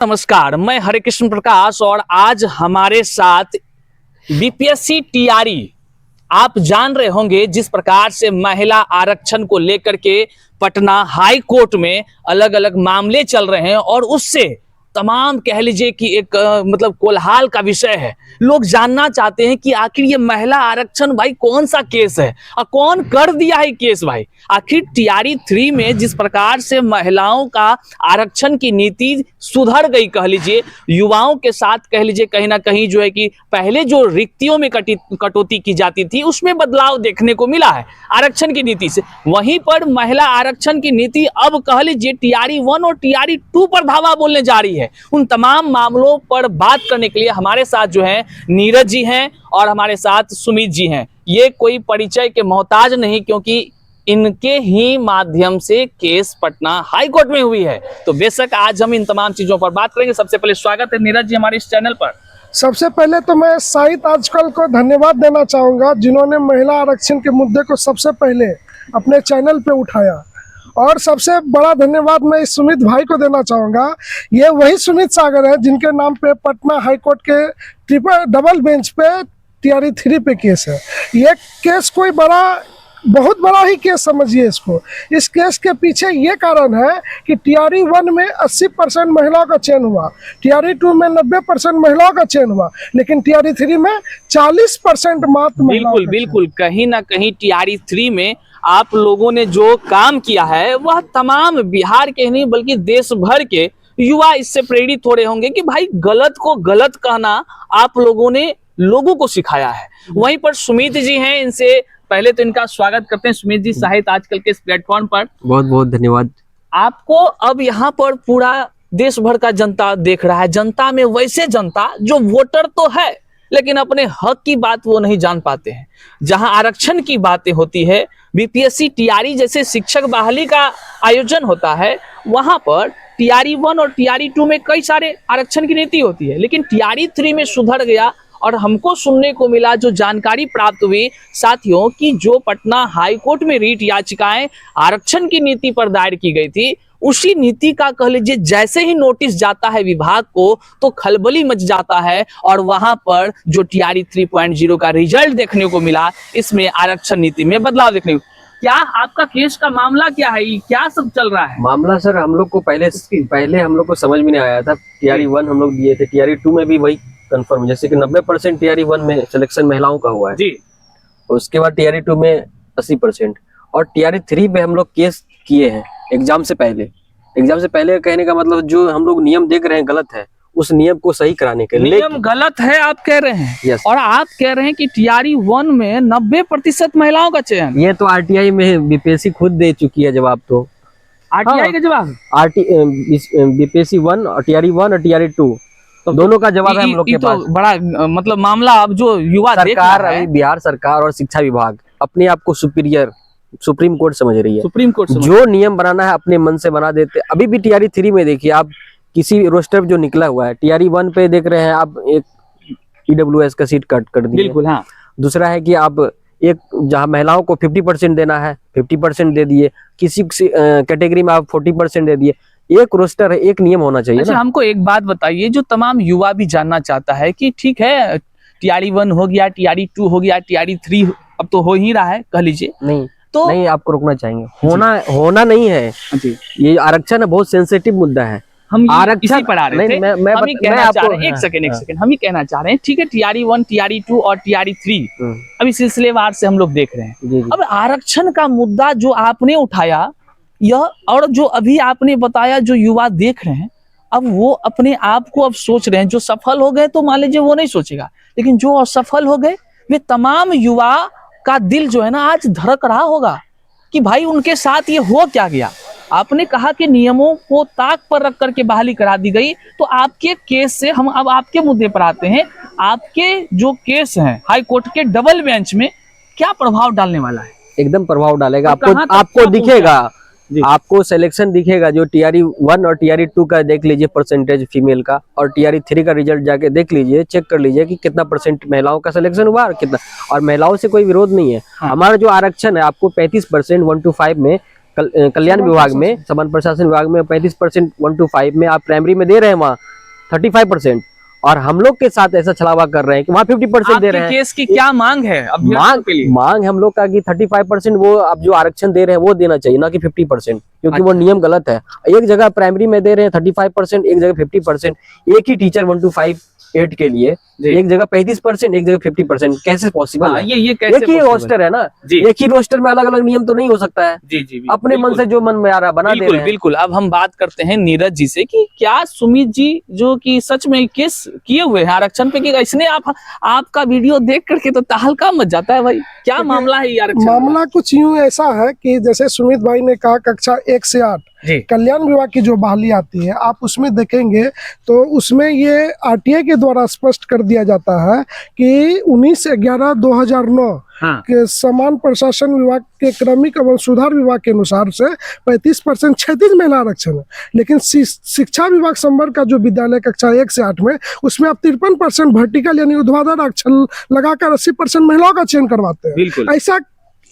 नमस्कार, मैं हरे कृष्ण प्रकाश और आज हमारे साथ बीपीएससी टीआरई। आप जान रहे होंगे जिस प्रकार से महिला आरक्षण को लेकर के पटना हाई कोर्ट में अलग अलग मामले चल रहे हैं और उससे तमाम कह लीजिए कि एक मतलब कोलहाल का विषय है। लोग जानना चाहते हैं कि आखिर ये महिला आरक्षण भाई कौन सा केस है और कौन कर दिया है केस भाई। आखिर टीआरई 3 में जिस प्रकार से महिलाओं का आरक्षण की नीति सुधर गई, कह लीजिए युवाओं के साथ कह लीजिए कहीं ना कहीं जो है कि पहले जो रिक्तियों में कटौती की जाती थी उसमें बदलाव देखने को मिला है आरक्षण की नीति से। वहीं पर महिला आरक्षण की नीति अब कह लीजिए टीआरई 1 और टीआरई 2 पर धावा बोलने जा रही है। उन तमाम मामलों पर बात करने के लिए हमारे साथ जो है नीरज जी हैं और हमारे साथ सुमित जी हैं। ये कोई परिचय के मोहताज नहीं क्योंकि इनके ही माध्यम से केस पटना हाई कोर्ट में हुई है। तो बेशक आज हम इन तमाम चीजों पर बात करेंगे। सबसे पहले स्वागत है नीरज जी हमारे इस चैनल पर। सबसे पहले तो मैं साहित्य आजकल को धन्यवाद देना चाहूँगा जिन्होंने महिला आरक्षण के मुद्दे को सबसे पहले अपने चैनल पे उठाया, और सबसे बड़ा धन्यवाद मैं इस सुमित भाई को देना चाहूँगा। ये वही सुमित सागर है जिनके नाम पे पटना हाई कोर्ट के डबल बेंच पे टीआरई 3 पे केस है। ये केस कोई बहुत बड़ा ही केस समझिए इसको। इस केस के पीछे ये कारण है कि टीआरई 1 में 80% महिलाओं का चयन हुआ, टीआरई 2 में 90% महिलाओं का चयन हुआ, लेकिन टीआरई 3 में 40% मात्र महिलाओं। बिल्कुल कहीं ना कहीं टीआरई 3 में आप लोगों ने जो काम किया है वह तमाम बिहार के नहीं बल्कि देश भर के युवा इससे प्रेरित हो रहे होंगे कि भाई गलत को गलत कहना आप लोगों ने लोगों को सिखाया है। वहीं पर सुमित जी हैं, इनसे पहले तो इनका स्वागत करते हैं। सुमित जी साहित्य आजकल के इस प्लेटफॉर्म पर बहुत बहुत धन्यवाद। आपको अब यहाँ पर पूरा देश भर का जनता देख रहा है। जनता में वैसे जनता जो वोटर तो है लेकिन अपने हक की बात वो नहीं जान पाते हैं। जहां आरक्षण की बातें होती है, बीपीएससी टीआरई जैसे शिक्षक बहाली का आयोजन होता है, वहां पर टीआरई 1 और टीआरई 2 में कई सारे आरक्षण की नीति होती है, लेकिन टीआरई 3 में सुधर गया। और हमको सुनने को मिला, जो जानकारी प्राप्त हुई साथियों, कि जो पटना हाई कोर्ट में रीट याचिकाएं आरक्षण की नीति पर दायर की गई थी, उसी नीति का कह लीजिए जैसे ही नोटिस जाता है विभाग को तो खलबली मच जाता है और वहां पर जो टीआरई 3.0 का रिजल्ट देखने को मिला, इसमें आरक्षण नीति में बदलाव देखने को। क्या आपका केस का मामला क्या है, क्या सब चल रहा है? मामला सर हम लोग को पहले हम लोग को समझ में नहीं आया था। टीआरई 1 हम लोग दिए थे, टीआरई 2 में भी वही कंफर्म, जैसे कि 90% टीआरई 1 में सिलेक्शन महिलाओं का हुआ है जी, उसके बाद टीआरई 2 में 80%, और टीआरई 3 पे हम लोग केस किए हैं एग्जाम से पहले। एग्जाम से पहले कहने का मतलब जो हम लोग नियम देख रहे हैं गलत है, उस नियम को सही कराने के लिए। नियम गलत है आप कह रहे हैं? यस। और आप कह रहे हैं कि टीआरई 1 में 90% महिलाओं का चयन। ये तो आरटीआई में बीपीएससी खुद दे चुकी है जवाब। तो आरटीआई का जवाब बीपीएससी 1 और टीआरई 1 और टीआरई 2 दोनों का जवाब है हम लोग के पास। तो बड़ा मतलब मामला अब जो युवा सरकार, अभी बिहार सरकार और शिक्षा विभाग अपने आप को सुपीरियर सुप्रीम कोर्ट समझ रही है। सुप्रीम कोर्ट जो नियम बनाना है अपने मन से बना देते। अभी भी टीआरई 3 में देखिए आप, किसी रोस्टर जो निकला हुआ है, टीआरई 1 पे देख रहे हैं आप एक ईडब्ल्यूएस का सीट कट कर दिया। बिल्कुल हाँ। दूसरा है कि आप एक जहां महिलाओं को 50% देना है 50% दे दिए, किसी कैटेगरी में आप 40% दे दिए। एक रोस्टर है, एक नियम होना चाहिए। अच्छा, हमको एक बात बताइए, जो तमाम युवा भी जानना चाहता है कि ठीक है टीआरई 1 हो गया, टीआरई 2 हो गया, टीआरई 3 अब तो हो ही रहा है कह लीजिए, तो नहीं आपको रोकना चाहेंगे। होना नहीं है जी। ये आरक्षण बहुत सेंसिटिव मुद्दा है। हम आरक्षण पढ़ा रहे थे। हम ही कहना चाह रहे हैं, एक सेकंड हम ही कहना चाह रहे हैं, ठीक है टीआरई 1, टीआरई 2 और टीआरई 3 अभी सिलसिलेवार से हम लोग देख रहे हैं। अब आरक्षण का मुद्दा जो आपने उठाया यह, और जो अभी आपने बताया जो युवा देख रहे हैं, अब वो अपने आप को अब सोच रहे हैं। जो सफल हो गए तो मान लीजिए वो नहीं सोचेगा, लेकिन जो असफल हो गए वे तमाम युवा का दिल जो है ना आज धड़क रहा होगा कि भाई उनके साथ ये हो क्या गया। आपने कहा कि नियमों को ताक पर रख करके बहाली करा दी गई, तो आपके केस से हम अब आपके मुद्दे पर आते हैं। आपके जो केस हैं हाई कोर्ट के डबल बेंच में क्या प्रभाव डालने वाला है? एकदम प्रभाव डालेगा। आपको दिखेगा, आपको सिलेक्शन दिखेगा। जो टीआरई 1 और टीआरई 2 का देख लीजिए परसेंटेज फीमेल का, और टीआरई 3 का रिजल्ट जाके देख लीजिए, चेक कर लीजिए कि कितना परसेंट महिलाओं का सिलेक्शन हुआ और कितना। और महिलाओं से कोई विरोध नहीं है। हमारा जो आरक्षण है आपको 35% 1 to 5 में कल्याण विभाग में, सामान्य प्रशासन विभाग में 35% 1 to 5 में आप प्राइमरी में दे रहे हैं, वहाँ 35%, और हम लोग के साथ ऐसा छलावा कर रहे हैं कि वहाँ 50% दे रहे हैं। केस की क्या मांग है मांग हम लोग का कि 35% वो आप जो आरक्षण दे रहे हैं वो देना चाहिए, ना कि 50%, क्योंकि वो नियम गलत है। एक जगह प्राइमरी में दे रहे हैं 35%, एक जगह 50%, एक ही टीचर 1 to 5 8 के लिए एक जगह 35%, एक जगह 50%, कैसे पॉसिबल है? ये कैसे एक ही रोस्टर है ना, एक ही रोस्टर में अलग अलग नियम तो नहीं हो सकता है। जी अपने मन से जो मन में आ रहा बना दे रहे हैं। बिल्कुल। अब हम बात करते हैं नीरज जी से कि क्या सुमित जी जो कि सच में केस किए हुए हैं आरक्षण पे, कि इसने आपका वीडियो देख करके तो तहलका मच जाता है भाई, क्या मामला है ये आरक्षण? मामला कुछ यूं ऐसा है कि जैसे सुमित भाई ने कहा कक्षा 1 से 8 कल्याण विभाग की जो बहाली आती है, आप उसमें देखेंगे तो उसमें ये आरटीआई के द्वारा स्पष्ट कर दिया जाता है कि 19/11/2009 के समान प्रशासन विभाग के क्रमिक एवं सुधार विभाग के अनुसार से 35% क्षैतिज महिला आरक्षण है। लेकिन शिक्षा विभाग संवर्ग का जो विद्यालय कक्षा 1 से 8 में, उसमें आप 53% वर्टिकल यानी ऊर्ध्वाधर आरक्षण लगाकर 80% महिलाओं का चयन करवाते हैं। ऐसा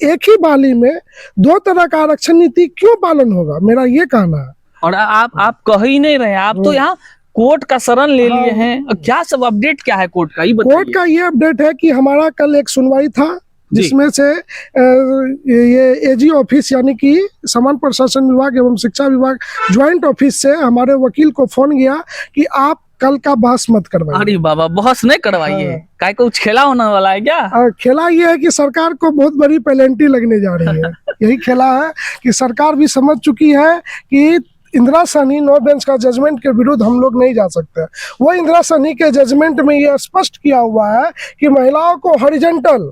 एक ही बहाली में 2 तरह का आरक्षण नीति क्यों पालन होगा, मेरा ये कहना है। और आप कह ही नहीं रहे, आप तो यहाँ कोर्ट का शरण ले लिए हैं। क्या सब अपडेट क्या है कोर्ट का, ये बताइए। कोर्ट का ये अपडेट है कि हमारा कल एक सुनवाई था, जिसमें से ये एजी ऑफिस यानी कि सामान्य प्रशासन विभाग एवं शिक्षा विभाग ज्वाइंट ऑफिस से हमारे वकील को फोन गया कि आप कल का बहस मत करवाइए। अरे बाबा, बहस नहीं करवाइए, काय कुछ खेला होने वाला है क्या? खेला ये है कि सरकार को बहुत बड़ी पेनल्टी लगने जा रही है। यही खेला है कि सरकार भी समझ चुकी है कि इंदिरा सहनी 9 बेंच का जजमेंट के विरुद्ध हम लोग नहीं जा सकते। वो इंदिरा सहनी के जजमेंट में ये स्पष्ट किया हुआ है कि महिलाओं को हॉरिजॉन्टल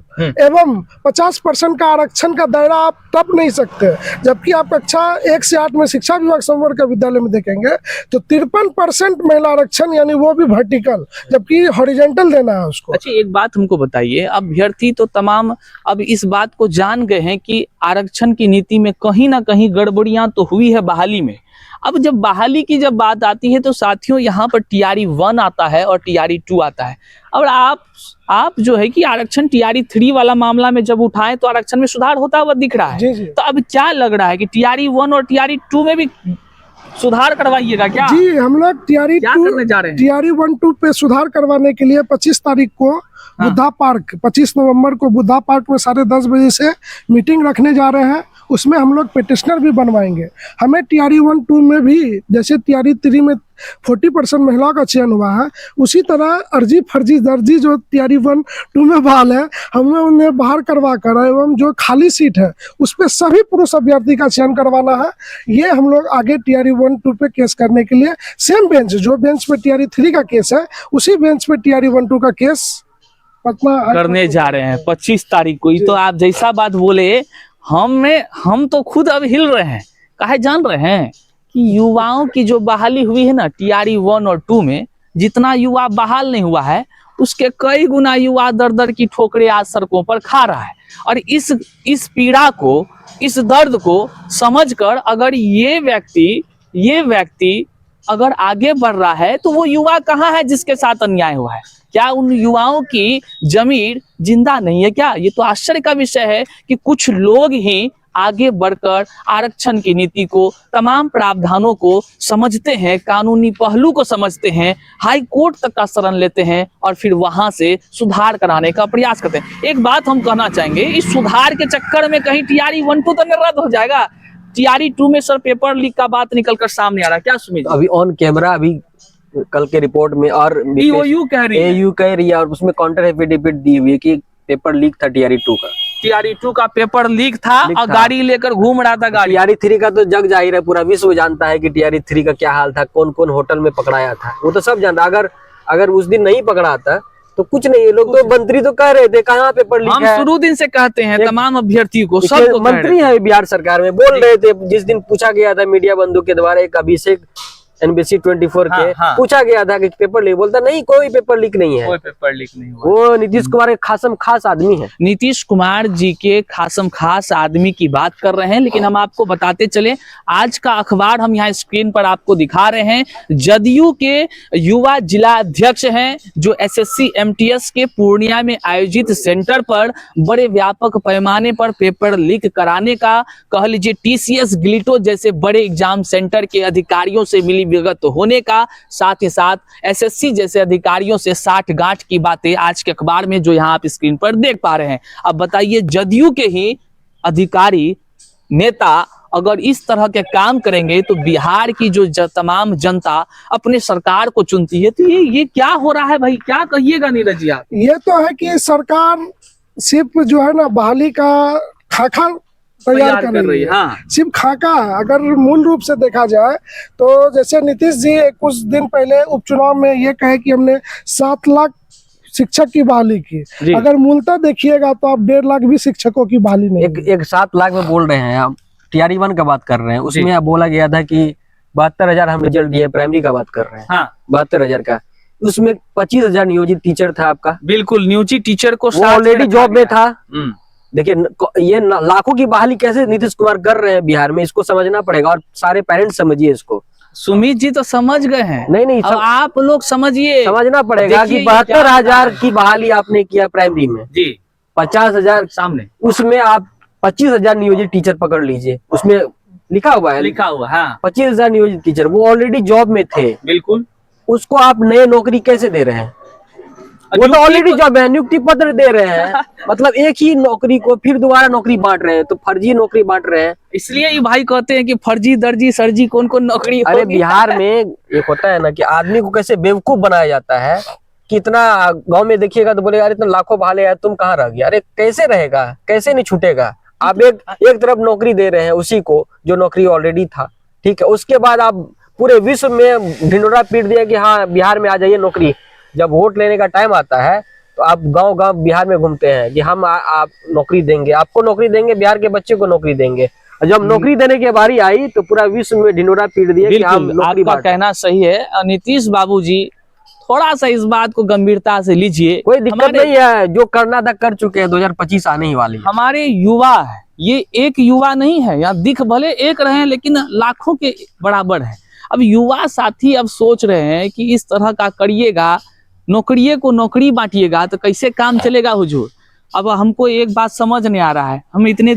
एवं 50% का आरक्षण का दायरा आप टप नहीं सकते। जबकि आप कक्षा 1 से 8 में शिक्षा विभाग संवर्ग के विद्यालय में देखेंगे तो 53% महिला आरक्षण, यानी वो भी वर्टिकल, जबकि हॉरिजॉन्टल देना है उसको। अच्छा, एक बात हमको बताइए, अभ्यर्थी तो तमाम अब इस बात को जान गए हैं कि आरक्षण की नीति में कहीं ना कहीं गड़बड़ियां तो हुई है बहाली में। अब जब बहाली की जब बात आती है तो साथियों यहाँ पर TRE 1 आता है और TRE 2 आता है। और आप जो है कि आरक्षण TRE 3 वाला मामला में जब उठाएं तो आरक्षण में सुधार होता हुआ दिख रहा है। तो अब क्या लग रहा है कि TRE 1 और TRE 2 में भी सुधार करवाइएगा क्या? जी, हम लोग TRE 2 करने जा रहे हैं? TRE 1-2 पे सुधार करवाने के लिए 25 तारीख को बुद्धा पार्क, 25 नवंबर को बुद्धा पार्क में 10:30 बजे से मीटिंग रखने जा रहे हैं। उसमें हम लोग पिटिशनर भी बनवाएंगे। हमें TRE 1-2 में भी जैसे TRE 3 में 40% महिलाओं का चयन हुआ है, उसी तरह अर्जी फर्जी दर्जी जो TRE 1-2 में बहाल है, हमें उन्हें बाहर करवा कर एवं जो खाली सीट है उस पर सभी पुरुष अभ्यर्थी का चयन करवाना है। ये हम लोग आगे TRE 1-2 पे केस करने के लिए सेम बेंच, जो बेंच पे TRE 3 का केस है, उसी बेंच पे TRE 1-2 का केस करने जा रहे हैं 25 तारीख को। तो आप जैसा बात बोले, हम तो खुद अब हिल रहे हैं। काहे जान रहे हैं कि युवाओं की जो बहाली हुई है ना TRE 1 और 2 में, जितना युवा बहाल नहीं हुआ है उसके कई गुना युवा दर दर की ठोकरें आज सड़कों पर खा रहा है। और इस पीड़ा को, इस दर्द को समझकर अगर ये व्यक्ति अगर आगे बढ़ रहा है तो वो युवा कहाँ है जिसके साथ अन्याय हुआ है? क्या उन युवाओं की जमीर जिंदा नहीं है क्या? ये तो आश्चर्य का विषय है कि कुछ लोग ही आगे बढ़कर आरक्षण की नीति को, तमाम प्रावधानों को समझते हैं, कानूनी पहलू को समझते हैं, हाई कोर्ट तक का शरण लेते हैं और फिर वहां से सुधार कराने का प्रयास करते हैं। एक बात हम कहना चाहेंगे, इस सुधार के चक्कर में कहीं TRE 1-2 तो रद्द हो जाएगा? TRE 2 में सर पेपर लीक का बात निकलकर सामने आ रहा है, क्या सुमित? अभी ऑन कैमरा, अभी कल के रिपोर्ट में और EOU कह रही है और उसमें काउंटर एफिडेविट दी हुई है कि पेपर लीक था TRE 2 का। TRE 2 का पेपर लीक था और गाड़ी लेकर घूम रहा था गाड़ी। TRE 3 का तो जग जाहिर है, पूरा विश्व जानता है कि TRE 3 का क्या हाल था, कौन कौन होटल में पकड़ाया था, वो तो सब जानता। अगर उस दिन नहीं पकड़ा था तो कुछ नहीं, ये लोग तो मंत्री तो कह रहे थे कहाँ पेपर लीक है। हम शुरू दिन से कहते हैं तमाम अभ्यर्थियों को, सबको मंत्री है बिहार सरकार में, बोल रहे थे। जिस दिन पूछा गया था मीडिया बंधु के द्वारा, एक अभिषेक NBC 24 के हाँ। पूछा गया था कि पेपर लीक, बोलता नहीं कोई पेपर लीक नहीं है, कोई पेपर लीक नहीं हुआ। वो नीतीश कुमार एक खासम खास आदमी है। नीतीश कुमार जी के खासम खास आदमी की बात कर रहे हैं, लेकिन हम आपको बताते चले आज का अखबार हम यहाँ स्क्रीन पर आपको दिखा रहे हैं। जदयू के युवा जिला अध्यक्ष हैं जो SSC MTS के पूर्णिया में आयोजित सेंटर पर बड़े व्यापक पैमाने पर पेपर लीक कराने का, कह लीजिए TCS ग्लिटो जैसे बड़े एग्जाम सेंटर के अधिकारियों से मिली विगत होने का, साथ ही साथ SSC जैसे अधिकारियों से साठ गांठ की बातें आज के अखबार में जो यहाँ आप स्क्रीन पर देख पा रहे हैं। अब बताइए जदयू के ही अधिकारी नेता अगर इस तरह के काम करेंगे तो बिहार की जो तमाम जनता अपने सरकार को चुनती है, तो ये क्या हो रहा है भाई, क्या कहिएगा नीरज जी आप? ये तो है कि सरकार सिर्फ जो है ना बहाली का खाका तैयार कर रही है। हाँ। सिर्फ खाका है। अगर मूल रूप से देखा जाए तो जैसे नीतीश जी कुछ दिन पहले उपचुनाव में ये कहे कि हमने 7 लाख शिक्षक की बहाली की, अगर मूलतः देखिएगा तो आप 1.5 लाख भी शिक्षकों की बहाली नहीं। एक 7 लाख में बोल रहे हैं आप, TRE 1 का बात कर रहे हैं, उसमें आप बोला गया था कि 72,000 हम रिजल्ट दिए, प्राइमरी का बात कर रहे हैं। हाँ। 72,000 का, उसमें 25,000 नियोजित टीचर था आपका। बिल्कुल, नियोजित टीचर को ऑलरेडी जॉब में था। देखिए ये लाखों की बहाली कैसे नीतीश कुमार कर रहे हैं बिहार में, इसको समझना पड़ेगा और सारे पेरेंट्स समझिए इसको। सुमित जी तो समझ गए हैं, नहीं अब आप लोग समझिए, समझना पड़ेगा कि 72,000 की बहाली आपने किया प्राइमरी में जी, 50,000 सामने, उसमें आप 25,000 नियोजित टीचर पकड़ लीजिए, उसमें लिखा हुआ है, लिखा हुआ। हाँ। 25,000 नियोजित टीचर वो ऑलरेडी जॉब में थे। बिल्कुल, उसको आप नए नौकरी कैसे दे रहे हैं? वो तो ऑलरेडी जॉब है, नियुक्ति पत्र दे रहे हैं, मतलब एक ही नौकरी को फिर दोबारा नौकरी बांट रहे हैं, तो फर्जी नौकरी बांट रहे हैं। इसलिए ये भाई कहते हैं कि फर्जी दर्जी सरजी कौन कौन नौकरी। अरे बिहार में एक होता है ना कि आदमी को कैसे बेवकूफ बनाया जाता है, कितना गांव में देखिएगा तो बोलेगा अरे इतना लाखों भाले यार तुम कहाँ रह गया, अरे कैसे रहेगा, कैसे नहीं छूटेगा। आप एक तरफ नौकरी दे रहे हैं उसी को जो नौकरी ऑलरेडी था, ठीक है, उसके बाद आप पूरे विश्व में ढिंडोरा पीट दिया कि हाँ बिहार में आ जाइए नौकरी। जब वोट लेने का टाइम आता है तो आप गांव गांव बिहार में घूमते हैं कि हम आप नौकरी देंगे, आपको नौकरी देंगे, बिहार के बच्चे को नौकरी देंगे। जब नौकरी देने की बारी आई तो पूरा विश्व में ढिंडोरा पीट दिया कि हम नौकरी। आपका कहना सही है। नीतीश बाबू जी थोड़ा सा इस बात को गंभीरता से लीजिए, कोई दिक्कत नहीं है, जो करना था कर चुके हैं, 2025 आने ही वाली है। हमारे युवा है, ये एक युवा नहीं है, यहाँ दिख भले एक रहे हैं लेकिन लाखों के बराबर है। अब युवा साथी अब सोच रहे हैं कि इस तरह का करिएगा, नौकरिये को नौकरी बांटिएगा तो कैसे काम चलेगा हुजूर। अब हमको एक बात समझ नहीं आ रहा है, हम इतने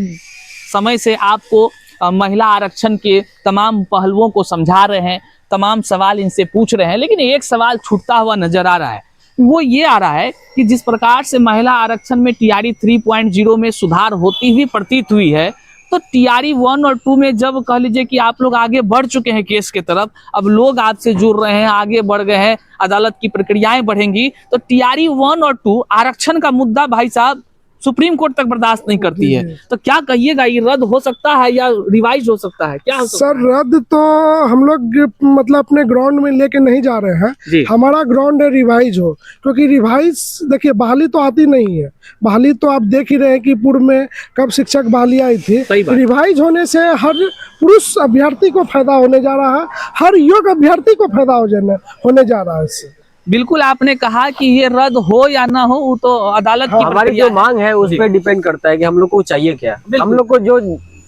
समय से आपको महिला आरक्षण के तमाम पहलुओं को समझा रहे हैं, तमाम सवाल इनसे पूछ रहे हैं, लेकिन एक सवाल छूटता हुआ नजर आ रहा है। वो ये आ रहा है कि जिस प्रकार से महिला आरक्षण में TRE 3.0 में सुधार होती हुई प्रतीत हुई है, तो TRE 1 और 2 में जब कह लीजिए कि आप लोग आगे बढ़ चुके हैं केस के तरफ, अब लोग आपसे जुड़ रहे हैं, आगे बढ़ गए हैं, अदालत की प्रक्रियाएं बढ़ेंगी, तो TRE 1 और 2 आरक्षण का मुद्दा भाई साहब सुप्रीम कोर्ट तक बर्दाश्त नहीं करती है। तो क्या कहिएगा, ये रद्द हो सकता है या रिवाइज हो सकता है, क्या हो सकता सर? रद्द तो हम लोग मतलब अपने ग्राउंड में लेके नहीं जा रहे हैं। हमारा ग्राउंड है रिवाइज हो, क्योंकि रिवाइज देखिए बहाली तो आती नहीं है। बहाली तो आप देख ही रहे हैं कि पूर्व में कब शिक्षक बहाली आई थी। रिवाइज होने से हर पुरुष अभ्यर्थी को फायदा होने जा रहा है, हर योग्य अभ्यर्थी को फायदा होने जा रहा है इससे। बिल्कुल, आपने कहा कि ये रद्द हो या ना हो वो तो अदालत की हमारी जो मांग है उस पर डिपेंड करता है कि हम लोग को चाहिए क्या। हम लोग को जो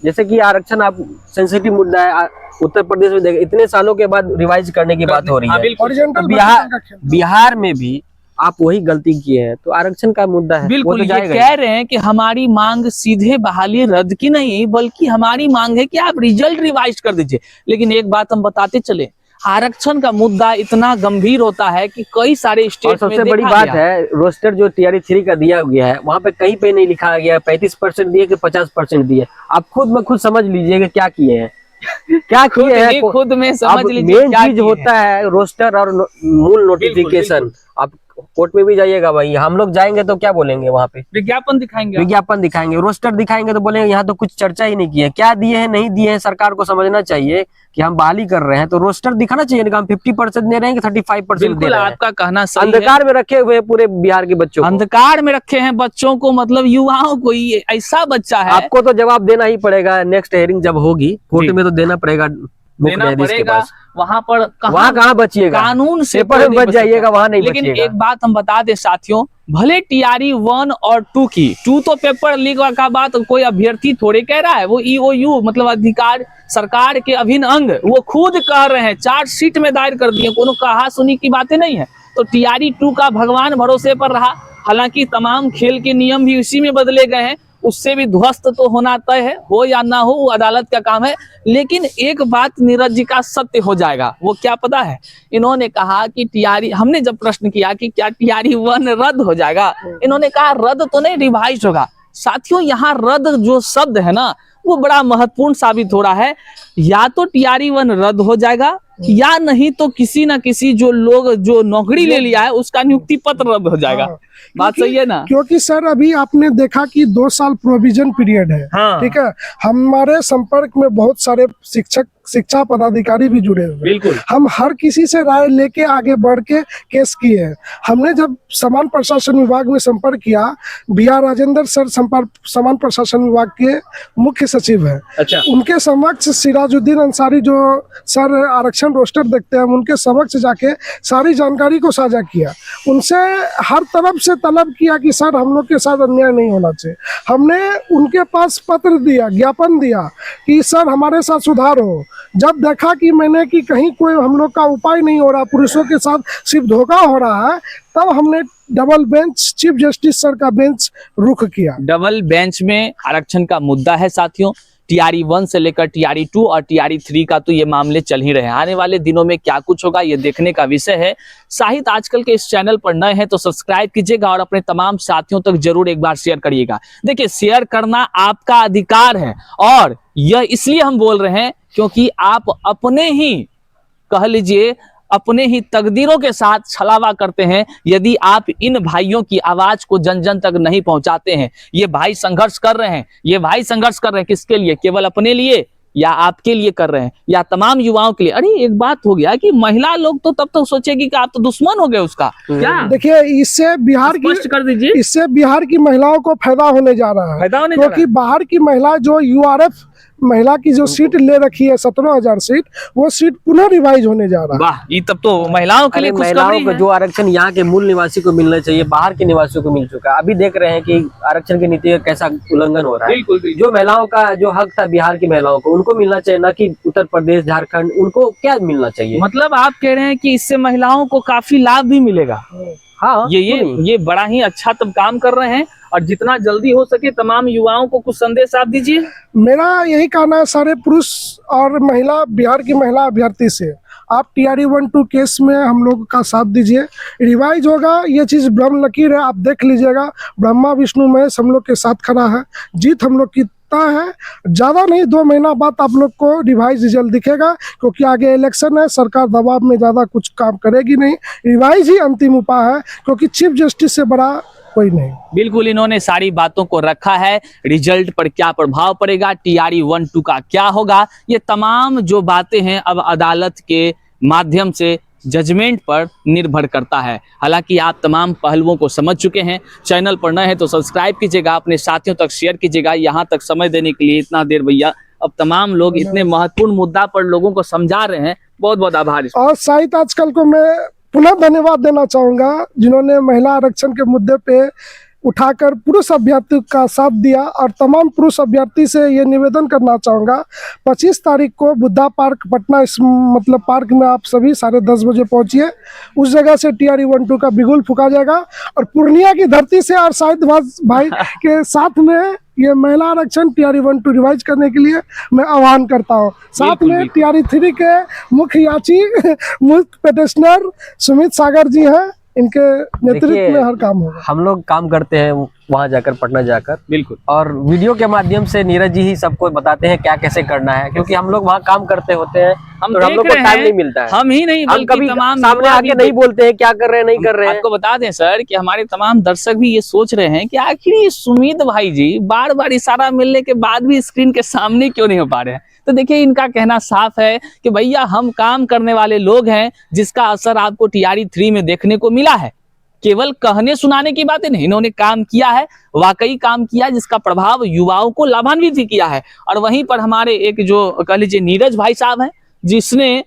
जैसे कि आरक्षण आप सेंसिटिव मुद्दा है, उत्तर प्रदेश में देखें इतने सालों के बाद रिवाइज करने की बात हो रही है। बिहार में भी आप वही गलती किए हैं, तो आरक्षण का मुद्दा है। बिल्कुल, ये कह रहे हैं कि हमारी मांग सीधे बहाली रद्द की नहीं, बल्कि हमारी मांग है कि आप रिजल्ट रिवाइज कर दीजिए। लेकिन एक बात हम बताते चले, आरक्षण का मुद्दा इतना गंभीर होता है कि कई सारे स्टेट में सबसे बड़ी बात है रोस्टर जो TRE 3 का दिया गया है, वहाँ पे कहीं पे नहीं लिखा गया 35% दिए कि 50% दिए। आप खुद समझ लीजिएगा क्या किए हैं, क्या किए हैं खुद में समझ लीजिए। मेन चीज होता है रोस्टर और मूल नोटिफिकेशन। आप कोर्ट में भी जाइएगा भाई, हम लोग जाएंगे तो क्या बोलेंगे, वहाँ पे विज्ञापन दिखाएंगे, रोस्टर दिखाएंगे तो बोलेंगे यहाँ तो कुछ चर्चा ही नहीं की है। क्या दिए हैं नहीं दिए हैं, सरकार को समझना चाहिए कि हम बहाली कर रहे हैं तो रोस्टर दिखाना चाहिए कि हम 50% दे रहे हैं कि 35% दे रहे हैं। आपका कहना सही है। अंधकार में रखे हुए पूरे बिहार के बच्चों को, अंधकार में रखे हैं बच्चों को, मतलब युवाओं को। ये ऐसा बच्चा है, आपको तो जवाब देना ही पड़ेगा। नेक्स्ट हेयरिंग जब होगी कोर्ट में तो देना पड़ेगा मुख्य देना न्यायाधीश के पड़ेगा। पास। वहां पर वहाँ कहाँ बचिएगा, कानून से पेपर कोई में नहीं बच बच जाइएगा, सकता। वहाँ नहीं लेकिन बचिएगा। एक बात हम बता दें साथियों, भले टीआरई 1 और 2 की 2 तो पेपर लीक का बात कोई अभ्यर्थी थोड़े कह रहा है, वो ईओयू मतलब अधिकार सरकार के अभिन्न अंग वो खुद कह रहे हैं, चार्जशीट में दायर कर दिए, कोनो कहा सुनी की बातें नहीं है। तो टीआरई 2 का भगवान भरोसे पर रहा, हालांकि तमाम खेल के नियम भी इसी में बदले गए हैं, उससे भी ध्वस्त तो होना तय है, हो या ना हो वो अदालत का काम है। लेकिन एक बात नीरज जी का सत्य हो जाएगा, वो क्या पता है, इन्होंने कहा कि टीआरई, हमने जब प्रश्न किया कि क्या टीआरई 1 रद्द हो जाएगा, इन्होंने कहा रद्द तो नहीं, रिवाइज होगा। साथियों यहाँ रद्द जो शब्द है ना वो बड़ा महत्वपूर्ण साबित हो रहा है, या तो टीआरई 1 रद्द हो जाएगा या नहीं तो किसी ना किसी जो लोग जो नौकरी ले लिया है उसका नियुक्ति पत्र रद्द हो जाएगा। हाँ। बात सही है ना? क्योंकि सर अभी आपने देखा कि 2 साल प्रोविजन पीरियड है, हाँ। ठीक है, हमारे संपर्क में बहुत सारे शिक्षा पदाधिकारी भी जुड़े हुए हैं। बिल्कुल। हम हर किसी से राय लेके आगे बढ़ के केस किए हैं। हमने जब समान प्रशासन विभाग में संपर्क किया, BR राजेंद्र सर समान प्रशासन विभाग के मुख्य सचिव हैं, अच्छा। उनके समक्ष सिराजुद्दीन अंसारी जो सर आरक्षण रोस्टर देखते हैं, उनके समक्ष जाके सारी जानकारी को साझा किया, उनसे हर तरफ से तलब किया कि सर हम लोग के साथ अन्याय नहीं होना चाहिए। हमने उनके पास पत्र दिया, ज्ञापन दिया कि सर हमारे साथ सुधार हो। जब देखा कि मैंने कि कहीं कोई हम लोग का उपाय नहीं हो रहा, पुरुषों के साथ सिर्फ धोखा हो रहा है, तब हमने double bench chief justice sir का बेंच रुख किया। डबल बेंच में आरक्षण का मुद्दा है साथियों, टीआरई 1 से लेकर टीआरई 2 और टीआरई 3 का तो ये मामले चल ही रहे हैं। आने वाले दिनों में क्या कुछ होगा ये देखने का विषय है। साहित्य आजकल के इस चैनल पर नए हैं तो सब्सक्राइब कीजिएगा और अपने तमाम साथियों तक जरूर एक बार शेयर करिएगा। देखिए शेयर करना आपका अधिकार है और यह इसलिए हम बोल रहे हैं क्योंकि आप अपने ही कह लीजिए अपने ही तकदीरों के साथ छलावा करते हैं यदि आप इन भाइयों की आवाज को जन जन तक नहीं पहुंचाते हैं। ये भाई संघर्ष कर रहे हैं, ये भाई संघर्ष कर रहे हैं किसके लिए? केवल अपने लिए या आपके लिए कर रहे हैं या तमाम युवाओं के लिए? अरे एक बात हो गया कि महिला लोग तो तब तक सोचेगी कि आप तो दुश्मन हो गए उसका। क्या देखिए इससे बिहार की स्पष्ट कर दीजिए, इससे बिहार की महिलाओं को फायदा होने जा रहा है, फायदा होने जा रहा क्योंकि बाहर की महिला जो URF महिला की जो सीट ले रखी है 17,000 सीट, वो सीट पुनः रिवाइज होने जा रहा है। वाह, ये तब तो महिलाओं के लिए महिलाओं खुशखबरी को है। जो आरक्षण यहाँ के मूल निवासी को मिलना चाहिए बाहर के निवासियों को मिल चुका है। अभी देख रहे हैं कि आरक्षण की नीति का कैसा उल्लंघन हो रहा है। बिल्कुल बिल्कुल। जो महिलाओं का जो हक था बिहार की महिलाओं को, उनको मिलना चाहिए, ना कि उत्तर प्रदेश झारखंड, उनको क्या मिलना चाहिए? मतलब आप कह रहे हैं कि इससे महिलाओं को काफी लाभ भी मिलेगा। हाँ, ये बड़ा ही अच्छा तब काम कर रहे हैं और जितना जल्दी हो सके तमाम युवाओं को कुछ संदेश आप दीजिए। मेरा यही कहना है सारे पुरुष और महिला, बिहार की महिला अभ्यर्थी से, आप टीआरई 1-2 केस में हम लोग का साथ दीजिए, रिवाइज होगा। ये चीज़ ब्रह्म लकीर है, आप देख लीजिएगा, ब्रह्मा विष्णु महेश हम लोग के साथ खड़ा है, जीत हम लोग की तय है। ज़्यादा नहीं 2 महीना बाद आप लोग को रिवाइज रिजल्ट दिखेगा, क्योंकि आगे इलेक्शन है, सरकार दबाव में ज़्यादा कुछ काम करेगी नहीं, रिवाइज ही अंतिम उपाय है, क्योंकि चीफ जस्टिस से बड़ा कोई नहीं। बिल्कुल, इन्होंने सारी बातों को रखा है, रिजल्ट पर क्या प्रभाव पड़ेगा, टीआरई 1-2 का क्या होगा, ये तमाम जो बातें हैं अब अदालत के माध्यम से जजमेंट पर निर्भर करता है। हालांकि आप तमाम पहलुओं को समझ चुके हैं। चैनल पर नए हैं तो सब्सक्राइब कीजिएगा, अपने साथियों तक शेयर कीजिएगा। यहाँ तक समय देने के लिए इतना देर भैया, अब तमाम लोग इतने महत्वपूर्ण मुद्दा पर लोगों को समझा रहे हैं, बहुत बहुत आभार। और साहित्य आजकल को मैं पुनः धन्यवाद देना चाहूँगा, जिन्होंने महिला आरक्षण के मुद्दे पे उठाकर पुरुष अभ्यर्थी का साथ दिया, और तमाम पुरुष अभ्यर्थी से ये निवेदन करना चाहूँगा, 25 तारीख को बुद्धा पार्क पटना इस मतलब पार्क में आप सभी 10:30 बजे पहुँचिए। उस जगह से टीआरई 1-2 का बिगुल फूका जाएगा, और पूर्णिया की धरती से और शाहिद भाई के साथ में ये महिला आरक्षण टीआरई 1-2 रिवाइज करने के लिए मैं आह्वान करता हूँ। साथ में टीआरई 3 के मुख्य याची मुख्य पेटिशनर सुमित सागर जी हैं, इनके नेतृत्व में हर काम होगा। हम लोग काम करते हैं वहां जाकर, पटना जाकर, बिल्कुल, और वीडियो के माध्यम से नीरज जी ही सबको बताते हैं क्या कैसे करना है, क्योंकि हम लोग वहाँ काम करते होते हैं, हम तो हम लोग को टाइम नहीं मिलता है। हम ही नहीं हम बल्कि कभी तमाम सामने युवा आके भी नहीं बोलते हैं क्या कर रहे हैं, नहीं कर रहे हैं। आपको बता दें सर कि हमारे तमाम दर्शक भी ये सोच रहे हैं कि आखिर ये सुमित भाई जी बार बार इशारा मिलने के बाद भी स्क्रीन के सामने क्यों नहीं हो पा रहे हैं। तो देखिए इनका कहना साफ है कि भैया हम काम करने वाले लोग हैं, जिसका असर आपको टीआरई 3 में देखने को मिला है। केवल कहने सुनाने की बातें नहीं, इन्होंने काम किया है, वाकई काम किया, जिसका प्रभाव युवाओं को लाभान्वित भी किया है। और वहीं पर हमारे एक जो कह लीजिए नीरज भाई साहब हैं, जिसने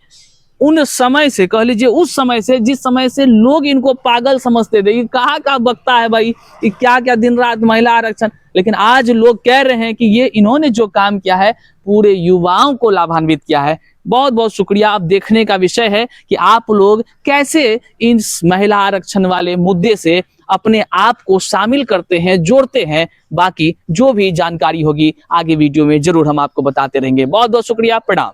उन समय से, कह लीजिए उस समय से, जिस समय से लोग इनको पागल समझते थे, ये कहाँ का बकता है भाई, ये क्या क्या दिन रात महिला आरक्षण, लेकिन आज लोग कह रहे हैं कि ये इन्होंने जो काम किया है पूरे युवाओं को लाभान्वित किया है। बहुत बहुत शुक्रिया। अब देखने का विषय है कि आप लोग कैसे इन महिला आरक्षण वाले मुद्दे से अपने आप को शामिल करते हैं, जोड़ते हैं। बाकी जो भी जानकारी होगी आगे वीडियो में जरूर हम आपको बताते रहेंगे। बहुत बहुत शुक्रिया, प्रणाम।